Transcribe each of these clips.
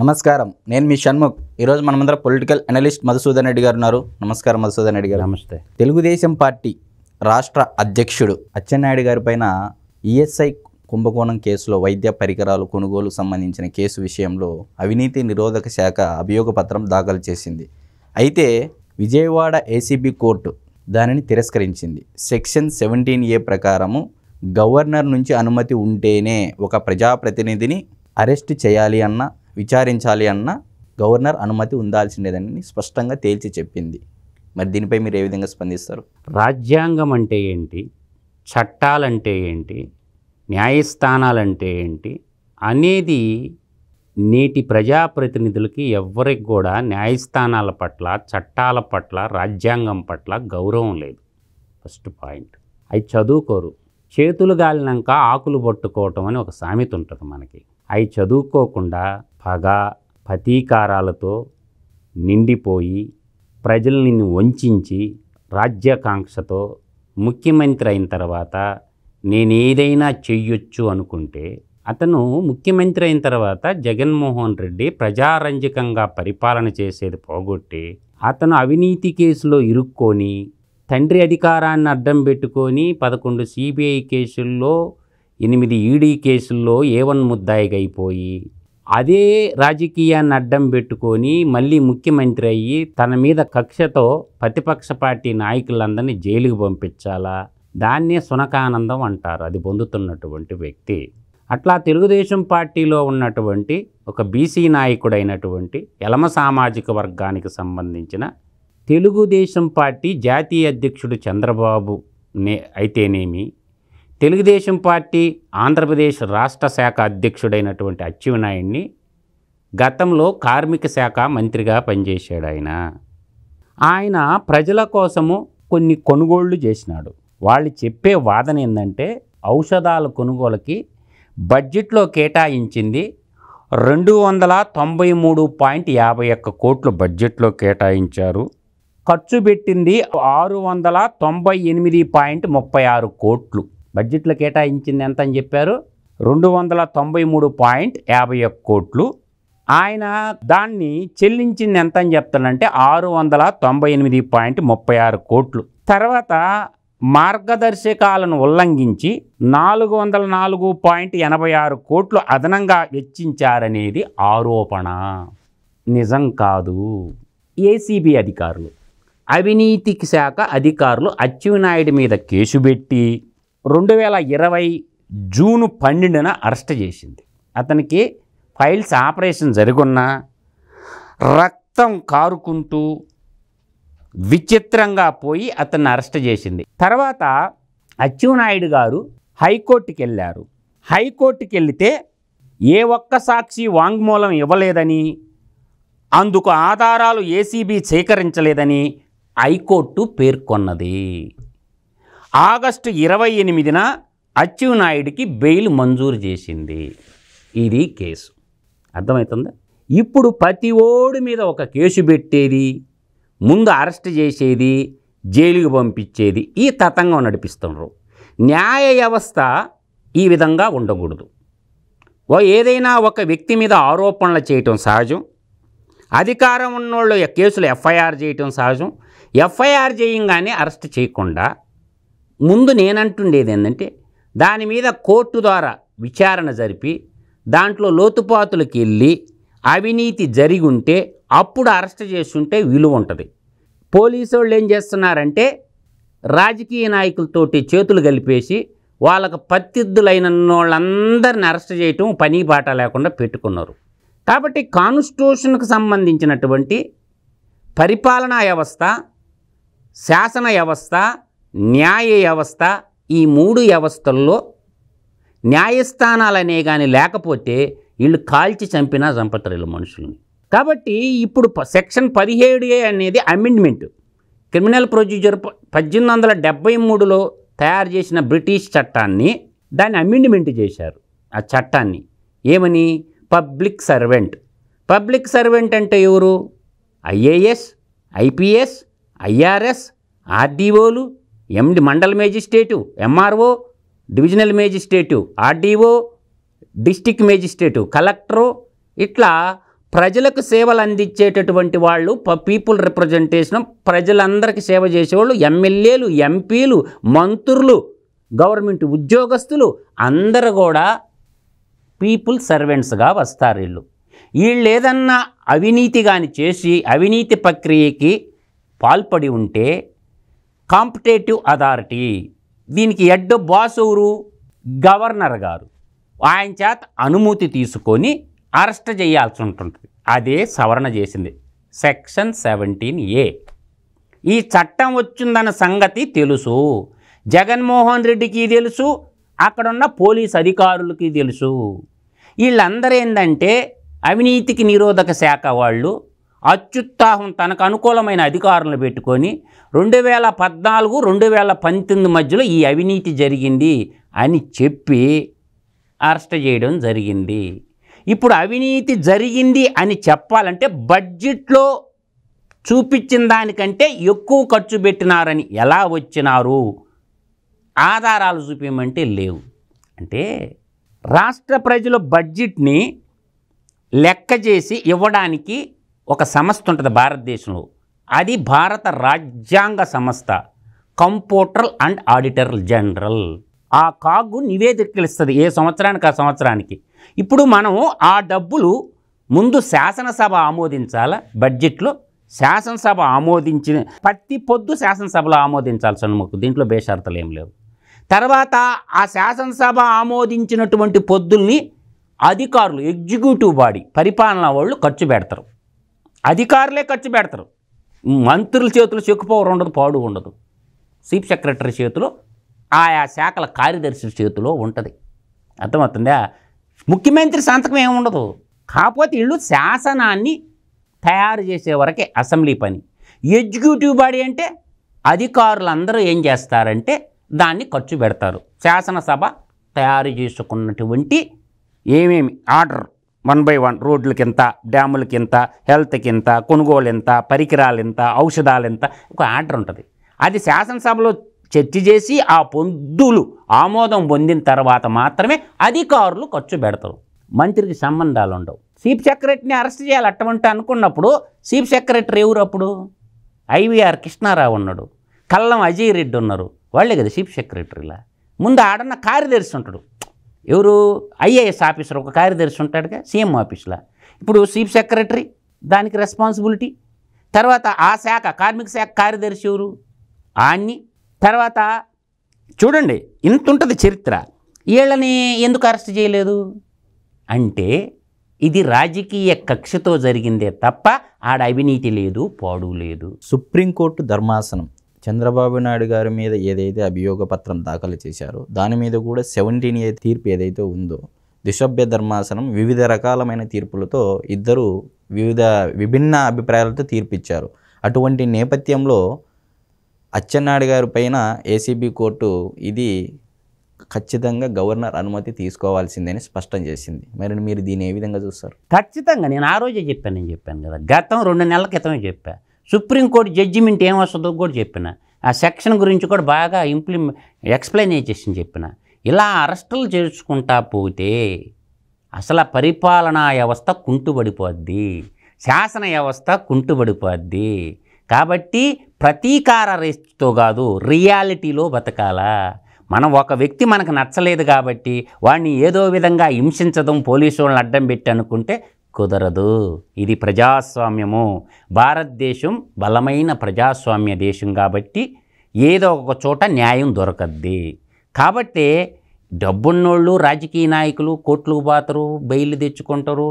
నమస్కారం, నేను మీ షణ్ముఖ్. ఈరోజు మనమందరం పొలిటికల్ అనలిస్ట్ మధుసూదన్ రెడ్డి గారు ఉన్నారు. నమస్కారం మధుసూదన్ రెడ్డి గారు. నమస్తే. తెలుగుదేశం పార్టీ రాష్ట్ర అధ్యక్షుడు అచ్చెన్నాయుడు గారి పైన ఈఎస్ఐ కుంభకోణం కేసులో వైద్య పరికరాలు కొనుగోలు సంబంధించిన కేసు విషయంలో అవినీతి నిరోధక శాఖ అభియోగ పత్రం దాఖలు చేసింది. అయితే విజయవాడ ఏసీబీ కోర్టు దానిని తిరస్కరించింది. సెక్షన్ 17A ప్రకారము గవర్నర్ నుంచి అనుమతి ఉంటేనే ఒక ప్రజాప్రతినిధిని అరెస్ట్ చేయాలి అన్న, విచారించాలి అన్న గవర్నర్ అనుమతి ఉండాల్సిందేదని స్పష్టంగా తేల్చి చెప్పింది. మరి దీనిపై మీరు ఏ విధంగా స్పందిస్తారు? రాజ్యాంగం అంటే ఏంటి, చట్టాలంటే ఏంటి, న్యాయస్థానాలంటే ఏంటి అనేది నేటి ప్రజాప్రతినిధులకి ఎవ్వరికి కూడా న్యాయస్థానాల పట్ల, చట్టాల పట్ల, రాజ్యాంగం పట్ల గౌరవం లేదు. First point. అవి చదువుకోరు. చేతులు గాలినాక ఆకులు పట్టుకోవటం అని ఒక సామెత ఉంటుంది మనకి. అవి చదువుకోకుండా పగ, ప్రతీకారాలతో నిండిపోయి ప్రజల్ని వంచి రాజ్యాకాంక్షతో ముఖ్యమంత్రి అయిన తర్వాత నేనేదైనా చెయ్యొచ్చు అనుకుంటే, అతను ముఖ్యమంత్రి అయిన తర్వాత జగన్మోహన్ రెడ్డి ప్రజారంజకంగా పరిపాలన చేసేది పోగొట్టి అతను అవినీతి కేసులో ఇరుక్కొని తండ్రి అధికారాన్ని అడ్డం పెట్టుకొని 11 సిబిఐ కేసుల్లో 8 ఈడీ కేసుల్లో A1 ముద్దాయిగా అయిపోయి అదే రాజకీయాన్ని అడ్డం పెట్టుకొని మళ్ళీ ముఖ్యమంత్రి అయ్యి తన మీద కక్షతో ప్రతిపక్ష పార్టీ నాయకులందరినీ జైలుకు పంపించాలా, దాన్నే సునకానందం అంటారు. అది పొందుతున్నటువంటి వ్యక్తి. అట్లా తెలుగుదేశం పార్టీలో ఉన్నటువంటి ఒక బీసీ నాయకుడైనటువంటి యలమ సామాజిక వర్గానికి సంబంధించిన తెలుగుదేశం పార్టీ జాతీయ అధ్యక్షుడు చంద్రబాబు అయితేనేమి, తెలుగుదేశం పార్టీ ఆంధ్రప్రదేశ్ రాష్ట్ర శాఖ అధ్యక్షుడైనటువంటి అచ్చెన్నాయుడిని గతంలో కార్మిక శాఖ మంత్రిగా పనిచేశాడు. ఆయన ప్రజల కోసము కొన్ని కొనుగోళ్లు చేసినాడు. వాళ్ళు చెప్పే వాదన ఏంటంటే ఔషధాల కొనుగోలుకి బడ్జెట్లో కేటాయించింది 293.51 కోట్లు బడ్జెట్లో కేటాయించారు. ఖర్చు పెట్టింది 698.36 కోట్లు. బడ్జెట్లో కేటాయించింది ఎంత అని చెప్పారు? 293.51 కోట్లు. ఆయన దాన్ని చెల్లించింది ఎంత అని చెప్తానంటే 698.36 కోట్లు. తర్వాత మార్గదర్శకాలను ఉల్లంఘించి 404.86 కోట్లు అదనంగా వెచ్చించారనేది ఆరోపణ. నిజం కాదు. ఏసీబీ అధికారులు, అవినీతి శాఖ అధికారులు అచ్చెన్నాయుడు మీద కేసు పెట్టి 2020 జూన్ 12న అరెస్ట్ చేసింది. అతనికి ఫైల్స్ ఆపరేషన్ జరుగున్నా రక్తం కారుకుంటూ విచిత్రంగా పోయి అతన్ని అరెస్ట్ చేసింది. తర్వాత అచ్చెన్నాయుడు గారు హైకోర్టుకి వెళ్ళారు. హైకోర్టుకి వెళితే ఏ ఒక్క సాక్షి వాంగ్మూలం ఇవ్వలేదని, అందుకు ఆధారాలు ఏసీబీ సేకరించలేదని హైకోర్టు పేర్కొన్నది. ఆగస్టు 28న అచ్చెన్నాయుడికి బెయిల్ మంజూరు చేసింది. ఇది కేసు. అర్థమవుతుందా? ఇప్పుడు ప్రతి ఓడి మీద ఒక కేసు పెట్టేది, ముందు అరెస్ట్ చేసేది, జైలుకి పంపించేది, ఈ తతంగం నడిపిస్తున్నారు. న్యాయ వ్యవస్థ ఈ విధంగా ఉండకూడదు. ఏదైనా ఒక వ్యక్తి మీద ఆరోపణలు చేయటం సహజం. అధికారం ఉన్నోళ్ళు కేసులు ఎఫ్ఐఆర్ చేయటం సహజం. ఎఫ్ఐఆర్ చేయంగానే అరెస్ట్ చేయకుండా ముందు నేనంటుండేది ఏంటంటే దాని మీద కోర్టు ద్వారా విచారణ జరిపి దాంట్లో లోతుపాతులకు వెళ్ళి అవినీతి జరిగి ఉంటే అప్పుడు అరెస్ట్ చేస్తుంటే విలువ ఉంటుంది. పోలీసు వాళ్ళు ఏం చేస్తున్నారంటే రాజకీయ నాయకులతోటి చేతులు కలిపేసి వాళ్ళకు ప్రత్యర్థులైన వాళ్ళందరిని అరెస్ట్ చేయటం పని బాట లేకుండా పెట్టుకున్నారు. కాబట్టి కాన్స్టిట్యూషన్కు సంబంధించినటువంటి పరిపాలనా వ్యవస్థ, శాసన వ్యవస్థ, న్యాయ వ్యవస్థ, ఈ 3 వ్యవస్థల్లో న్యాయస్థానాలు అనే కానీ లేకపోతే వీళ్ళు కాల్చి చంపినా చంపుతారు వీళ్ళు మనుషుల్ని. కాబట్టి ఇప్పుడు సెక్షన్ 17A అనేది అమెండ్మెంట్. క్రిమినల్ ప్రొసీజర్ 1873లో తయారు చేసిన బ్రిటిష్ చట్టాన్ని దాన్ని అమెండ్మెంట్ చేశారు. ఆ చట్టాన్ని ఏమని? Public servant. పబ్లిక్ సర్వెంట్ అంటే ఎవరు? ఐఏఎస్, ఐపీఎస్, ఐఆర్ఎస్, ఆర్డీఓలు, మండల magistrate, MRO, divisional magistrate, RDO, district magistrate, collector, ఇట్లా ప్రజలకు సేవలు అందించేటటువంటి వాళ్ళు పీపుల్ రిప్రజెంటేషన్, ప్రజలందరికీ సేవ చేసేవాళ్ళు, ఎమ్మెల్యేలు, ఎంపీలు, మంత్రులు, గవర్నమెంట్ ఉద్యోగస్తులు అందరూ కూడా పీపుల్ సర్వెంట్స్గా వస్తారు. వీళ్ళు ఏదన్నా అవినీతి కానీ చేసి అవినీతి ప్రక్రియకి పాల్పడి ఉంటే కాంపిటేటివ్ అథారిటీ, దీనికి హెడ్ బాస్ ఎవరు? గవర్నర్ గారు. ఆయన చేత అనుమతి తీసుకొని అరెస్ట్ చేయాల్సి ఉంటుంది. అదే సవరణ చేసింది సెక్షన్ 17A. ఈ చట్టం వచ్చిందన్న సంగతి తెలుసు, జగన్మోహన్ రెడ్డికి తెలుసు, అక్కడున్న పోలీస్ అధికారులకి తెలుసు. వీళ్ళందరూ ఏంటంటే అవినీతికి నిరోధక శాఖ వాళ్ళు అత్యుత్సాహం తనకు అనుకూలమైన అధికారులను పెట్టుకొని 2014, 2019 మధ్యలో ఈ అవినీతి జరిగింది అని చెప్పి అరెస్ట్ చేయడం జరిగింది. ఇప్పుడు అవినీతి జరిగింది అని చెప్పాలంటే బడ్జెట్లో చూపించిన దానికంటే ఎక్కువ ఖర్చు పెట్టినారని ఎలా వచ్చినారు? ఆధారాలు చూపించమంటే లేవు. అంటే రాష్ట్ర ప్రజల బడ్జెట్ని లెక్క చేసి ఇవ్వడానికి ఒక సంస్థ ఉంటుంది భారతదేశంలో. అది భారత రాజ్యాంగ సంస్థ, కంప్యూటర్ అండ్ ఆడిటర్ జనరల్. ఆ కాగు నివేదికలు ఇస్తుంది ఏ సంవత్సరానికి ఆ సంవత్సరానికి. ఇప్పుడు మనం ఆ డబ్బులు ముందు శాసనసభ ఆమోదించాల. బడ్జెట్లో శాసనసభ ఆమోదించిన ప్రతి పొద్దు శాసనసభలో ఆమోదించాల్సి మాకు దీంట్లో బేషరతులు ఏం లేవు. తర్వాత ఆ శాసనసభ ఆమోదించినటువంటి పొద్దుల్ని అధికారులు, ఎగ్జిక్యూటివ్ బాడీ, పరిపాలనా వాళ్ళు ఖర్చు పెడతారు. అధికారులే ఖర్చు పెడతారు. మంత్రుల చేతులు చెక్ పవర్ ఉండదు, పాడు ఉండదు. చీఫ్ సెక్రటరీ చేతిలో, ఆయా శాఖల కార్యదర్శి చేతిలో ఉంటుంది. అర్థమవుతుందా? ముఖ్యమంత్రి సంతకం ఏముండదు. కాకపోతే వీళ్ళు శాసనాన్ని తయారు చేసే వరకే అసెంబ్లీ పని. ఎగ్జిక్యూటివ్ బాడీ అంటే అధికారులందరూ ఏం చేస్తారంటే దాన్ని ఖర్చు పెడతారు. శాసనసభ తయారు చేసుకున్నటువంటి ఏమేమి ఆర్డర్ 1 by 1, రోడ్లకి ఎంత, డ్యాములకి ఎంత, హెల్త్కి ఎంత, కొనుగోలు ఎంత, పరికరాలు ఎంత, ఔషధాలు ఎంత, ఒక ఆర్డర్ ఉంటుంది. అది శాసనసభలో చర్చ చేసి ఆ పొందులు ఆమోదం పొందిన తర్వాత మాత్రమే అధికారులు ఖర్చు పెడతారు. మంత్రికి సంబంధాలు ఉండవు. చీఫ్ సెక్రటరీని అరెస్ట్ చేయాలి అటువంటి అనుకున్నప్పుడు చీఫ్ సెక్రటరీ ఎవరు? అప్పుడు ఐవీఆర్ కృష్ణారావు ఉన్నాడు, కల్లం అజయ్ రెడ్డి ఉన్నారు. వాళ్ళే కదా చీఫ్ సెక్రటరీలా. ముందు ఆడన్న కార్యదర్శి ఉంటాడు. ఎవరు? ఐఏఎస్ ఆఫీసర్ ఒక కార్యదర్శి ఉంటాడుగా సీఎం ఆఫీస్లో. ఇప్పుడు చీఫ్ సెక్రటరీ దానికి రెస్పాన్సిబిలిటీ. తర్వాత ఆ శాఖ, కార్మిక శాఖ కార్యదర్శి ఎవరు? ఆయన్ని. తర్వాత చూడండి ఇంత ఉంటుంది చరిత్ర. వీళ్ళని ఎందుకు అరెస్ట్ చేయలేదు అంటే ఇది రాజకీయ కక్షతో జరిగిందే తప్ప ఆడ అవినీతి లేదు, పాడు లేదు. సుప్రీంకోర్టు ధర్మాసనం చంద్రబాబు నాయుడు గారి మీద ఏదైతే అభియోగ పత్రం దాఖలు చేశారో దాని మీద కూడా 17A తీర్పు ఏదైతే ఉందో, దిశభ్య ధర్మాసనం వివిధ రకాలమైన తీర్పులతో ఇద్దరు విభిన్న అభిప్రాయాలతో తీర్పిచ్చారు. అటువంటి నేపథ్యంలో అచ్చెన్నాయుడు గారి పైన ఏసీబీ కోర్టు ఇది ఖచ్చితంగా గవర్నర్ అనుమతి తీసుకోవాల్సిందని స్పష్టం చేసింది. మరి మీరు దీన్ని ఏ విధంగా చూస్తారు? ఖచ్చితంగా నేను ఆ రోజే చెప్పాను కదా, గతం 2 నెలల క్రితమే చెప్పా. సుప్రీంకోర్టు జడ్జిమెంట్ ఏం వస్తుందో కూడా చెప్పిన. ఆ సెక్షన్ గురించి కూడా బాగా ఎక్స్ప్లెయిన్ చెప్పిన. ఇలా అరెస్టులు చేసుకుంటా పోతే అసలు పరిపాలనా వ్యవస్థ కుంటుబడిపోద్ది, శాసన వ్యవస్థ కుంటుబడిపోద్ది. కాబట్టి ప్రతీకార రేస్తో కాదు, రియాలిటీలో బతకాలా. మనం ఒక వ్యక్తి మనకు నచ్చలేదు కాబట్టి వాడిని ఏదో విధంగా హింసించడం, పోలీసు వాళ్ళని అడ్డం పెట్టి అనుకుంటే కుదరదు. ఇది ప్రజాస్వామ్యము. భారతదేశం బలమైన ప్రజాస్వామ్య దేశం కాబట్టి ఏదో ఒక చోట న్యాయం దొరకద్ది. కాబట్టి డబ్బున్నోళ్ళు, రాజకీయ నాయకులు కోర్టులకు పోతారు, బెయిల్ తెచ్చుకుంటారు,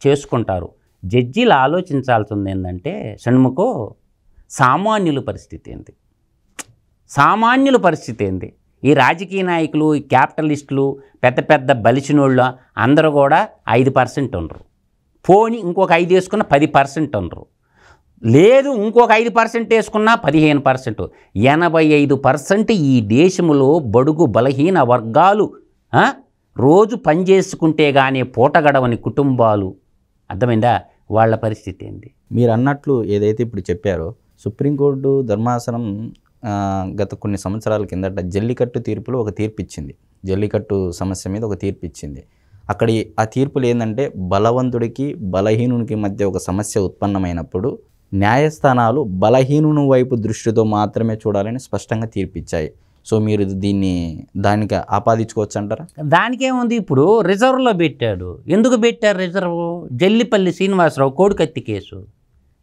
చేసుకుంటారు. జడ్జీలు ఆలోచించాల్సింది ఏంటంటే షణ్ముఖు, సామాన్యుల పరిస్థితి ఏంది? సామాన్యుల పరిస్థితి ఏంది? ఈ రాజకీయ నాయకులు, ఈ క్యాపిటలిస్టులు, పెద్ద పెద్ద బలిసినోళ్ళు అందరూ కూడా 5% ఉండరు. పోని ఇంకొక 5 వేసుకున్న 10% ఉండరు. లేదు ఇంకొక 5% వేసుకున్నా 15%. 85% ఈ దేశంలో బడుగు బలహీన వర్గాలు, రోజు పనిచేసుకుంటే కానీ పూట గడవని కుటుంబాలు. అర్థమైందా? వాళ్ళ పరిస్థితి ఏంది? మీరు అన్నట్లు ఏదైతే ఇప్పుడు చెప్పారో, సుప్రీంకోర్టు ధర్మాసనం గత కొన్ని సంవత్సరాల కిందట జల్లికట్టు తీర్పులో ఒక తీర్పు ఇచ్చింది. జల్లికట్టు సమస్య మీద ఒక తీర్పు ఇచ్చింది. అక్కడి ఆ తీర్పులు ఏంటంటే బలవంతుడికి బలహీనునికి మధ్య ఒక సమస్య ఉత్పన్నమైనప్పుడు న్యాయస్థానాలు బలహీనుని వైపు దృష్టితో మాత్రమే చూడాలని స్పష్టంగా తీర్పిచ్చాయి. సో మీరు దానికి ఆపాదించుకోవచ్చు అంటారా? దానికేముంది, ఇప్పుడు రిజర్వ్లో పెట్టాడు. ఎందుకు పెట్టారు రిజర్వ్? జల్లిపల్లి శ్రీనివాసరావు కోడికత్తి కేసు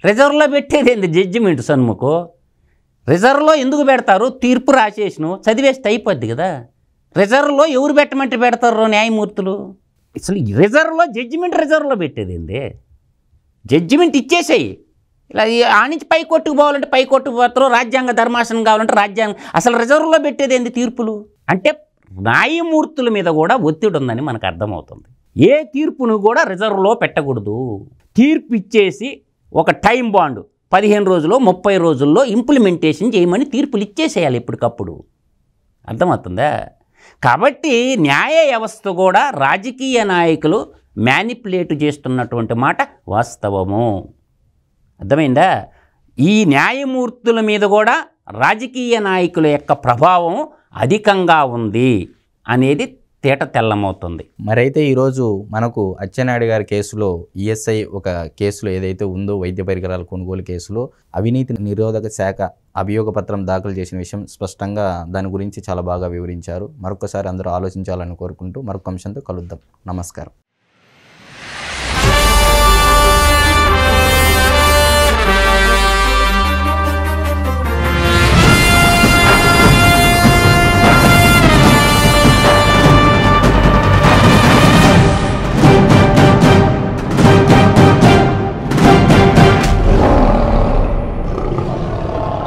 రిజర్వ్లో పెట్టేది ఏంది? జడ్జిమెంట్ సన్ముఖం రిజర్వ్లో ఎందుకు పెడతారు? తీర్పు రాసేసిను చదివేస్తే అయిపోద్ది కదా. రిజర్వ్లో ఎవరు పెట్టమంటే పెడతారు న్యాయమూర్తులు? అసలు రిజర్వ్లో రిజర్వ్లో పెట్టేది ఏంది? జడ్జిమెంట్ ఇచ్చేసేయి. ఇలా ఆ నుంచి పై కోర్టుకు పోవాలంటే పై కోర్టుకు పోతారు, రాజ్యాంగ ధర్మాసనం కావాలంటే రాజ్యాంగం. అసలు రిజర్వ్లో పెట్టేది ఏంది తీర్పులు? అంటే న్యాయమూర్తుల మీద కూడా ఒత్తిడి ఉందని మనకు అర్థమవుతుంది. ఏ తీర్పును కూడా రిజర్వ్లో పెట్టకూడదు. తీర్పు ఇచ్చేసి ఒక టైం బాండ్ 15 రోజులు 30 రోజుల్లో ఇంప్లిమెంటేషన్ చేయమని తీర్పులు ఇచ్చేసేయాలి ఎప్పటికప్పుడు. అర్థమవుతుందా? కాబట్టి న్యాయ వ్యవస్థ కూడా రాజకీయ నాయకులు మ్యానిపులేట్ చేస్తున్నటువంటి మాట వాస్తవము. అర్థమైందా? ఈ న్యాయమూర్తుల మీద కూడా రాజకీయ నాయకుల యొక్క ప్రభావం అధికంగా ఉంది అనేది తేట తెల్లమవుతుంది. మరైతే ఈరోజు మనకు అచ్చెన్నాయుడు గారి కేసులో ఈఎస్ఐ ఒక కేసులో ఏదైతే ఉందో వైద్య పరికరాల కొనుగోలు కేసులో అవినీతి నిరోధక శాఖ అభియోగ పత్రం దాఖలు చేసిన విషయం స్పష్టంగా దాని గురించి చాలా బాగా వివరించారు. మరొకసారి అందరూ ఆలోచించాలని కోరుకుంటూ మరొక అంశంతో కలుద్దాం. నమస్కారం.